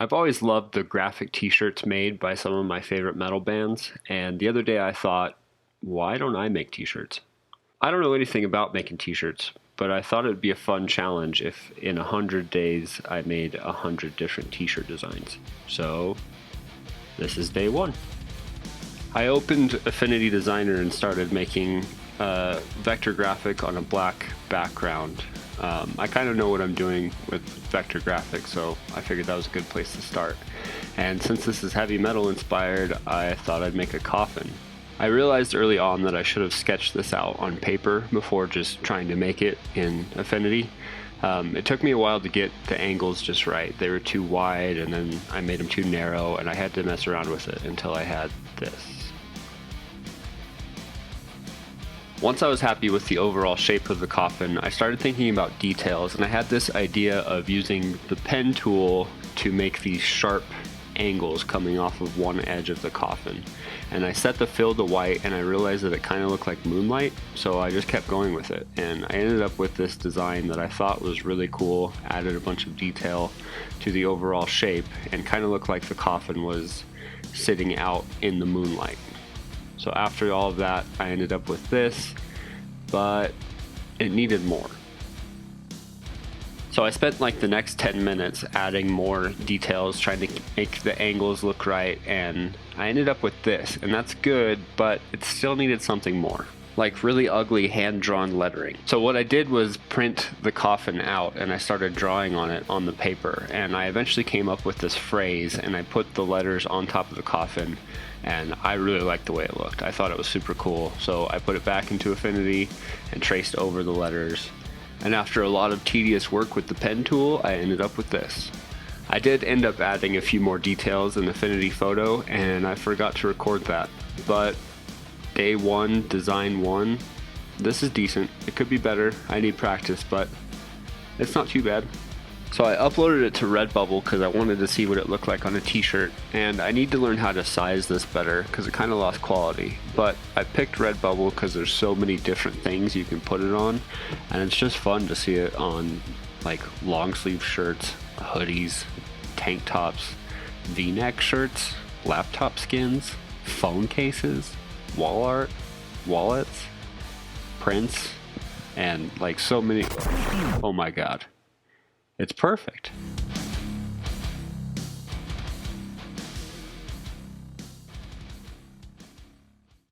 I've always loved the graphic t-shirts made by some of my favorite metal bands, and the other day I thought, why don't I make t-shirts? I don't know anything about making t-shirts, but I thought it would be a fun challenge if in 100 days I made 100 different t-shirt designs. So, this is day one. I opened Affinity Designer and started making a vector graphic on a black background. I kind of know what I'm doing with vector graphics, so I figured that was a good place to start. And since this is heavy metal inspired, I thought I'd make a coffin. I realized early on that I should have sketched this out on paper before just trying to make it in Affinity. It took me a while to get the angles just right. They were too wide, and then I made them too narrow, and I had to mess around with it until I had this. Once I was happy with the overall shape of the coffin, I started thinking about details, and I had this idea of using the pen tool to make these sharp angles coming off of one edge of the coffin. And I set the fill to white, and I realized that it kind of looked like moonlight, so I just kept going with it. And I ended up with this design that I thought was really cool, added a bunch of detail to the overall shape, and kind of looked like the coffin was sitting out in the moonlight. So after all of that, I ended up with this, but it needed more. So I spent like the next 10 minutes adding more details, trying to make the angles look right, and I ended up with this, and that's good, but it still needed something more. Like really ugly hand-drawn lettering. So what I did was print the coffin out, and I started drawing on it on the paper, and I eventually came up with this phrase, and I put the letters on top of the coffin, and I really liked the way it looked. I thought it was super cool, so I put it back into Affinity and traced over the letters. And after a lot of tedious work with the pen tool, I ended up with this. I did end up adding a few more details in Affinity Photo, and I forgot to record that. But day one, design one, this is decent. It could be better. I need practice, but it's not too bad. So I uploaded it to Redbubble because I wanted to see what it looked like on a t-shirt, and I need to learn how to size this better because it kind of lost quality. But I picked Redbubble because there's so many different things you can put it on, and it's just fun to see it on like long sleeve shirts, hoodies, tank tops, v-neck shirts, laptop skins, phone cases, wall art, wallets, prints, and like so many. Oh my god. It's perfect.